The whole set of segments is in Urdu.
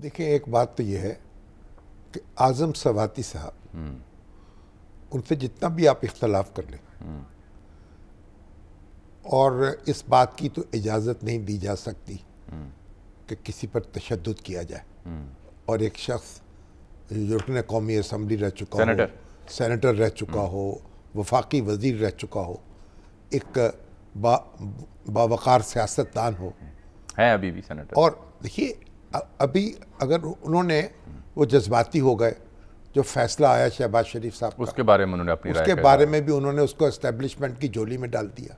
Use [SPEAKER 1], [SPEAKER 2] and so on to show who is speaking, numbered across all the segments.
[SPEAKER 1] دیکھیں ایک بات تو یہ ہے کہ اعظم سواتی صاحب ان سے جتنا بھی آپ اختلاف کر لیں اور اس بات کی تو اجازت نہیں دی جا سکتی کہ کسی پر تشدد کیا جائے اور ایک شخص جو رکن قومی اسمبلی رہ چکا ہو، سینیٹر رہ چکا ہو، وفاقی وزیر رہ چکا ہو، ایک باوقار سیاستدان ہو
[SPEAKER 2] ہیں ابھی بھی سینیٹر،
[SPEAKER 1] اور دیکھیے ابھی اگر انہوں نے وہ جذباتی ہو گئے، جو فیصلہ آیا شہباز شریف صاحب کا
[SPEAKER 2] اس کے بارے میں انہوں نے اپنی
[SPEAKER 1] اس
[SPEAKER 2] رائے
[SPEAKER 1] کے
[SPEAKER 2] کا
[SPEAKER 1] بارے میں بھی انہوں نے اس کو اسٹیبلشمنٹ کی جولی میں ڈال دیا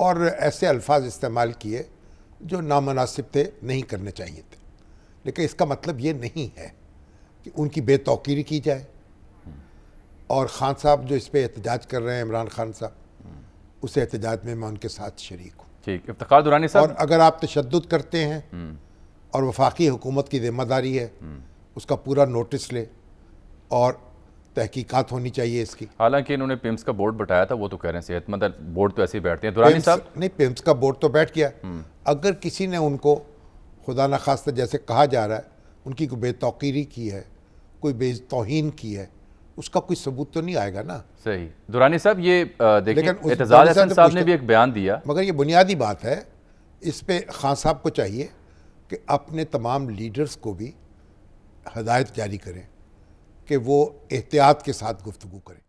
[SPEAKER 1] اور ایسے الفاظ استعمال کیے جو نامناسب تھے، نہیں کرنے چاہیے تھے، لیکن اس کا مطلب یہ نہیں ہے کہ ان کی بے توقیری کی جائے۔ اور خان صاحب جو اس پہ احتجاج کر رہے ہیں، عمران خان صاحب، اس احتجاج میں ان کے ساتھ شریک ہوں۔
[SPEAKER 2] ٹھیک، افتخار درانی
[SPEAKER 1] اور
[SPEAKER 2] صاحب،
[SPEAKER 1] اگر آپ تشدد کرتے ہیں اور وفاقی حکومت کی ذمہ داری ہے، اس کا پورا نوٹس لے اور تحقیقات ہونی چاہیے اس کی۔
[SPEAKER 2] حالانکہ انہوں نے پیمز کا بورڈ بٹھایا تھا، وہ تو کہہ رہے ہیں صحت مند بورڈ تو ایسے ہی بیٹھتے ہیں۔ درانی صاحب،
[SPEAKER 1] نہیں، پیمز کا بورڈ تو بیٹھ گیا، اگر کسی نے ان کو خدا نخواستہ جیسے کہا جا رہا ہے ان کی کوئی بے توقیری کی ہے، کوئی بے توہین کی ہے، اس کا کوئی ثبوت تو نہیں آئے گا نا۔
[SPEAKER 2] صحیح۔ درانی صاحب، یہ دیکھیں
[SPEAKER 1] لیکن
[SPEAKER 2] اعتزاز احسن صاحب نے بھی ایک بیان دیا،
[SPEAKER 1] مگر یہ بنیادی بات ہے، اس پہ خان صاحب کو چاہیے کہ اپنے تمام لیڈرز کو بھی ہدایت جاری کریں کہ وہ احتیاط کے ساتھ گفتگو کریں۔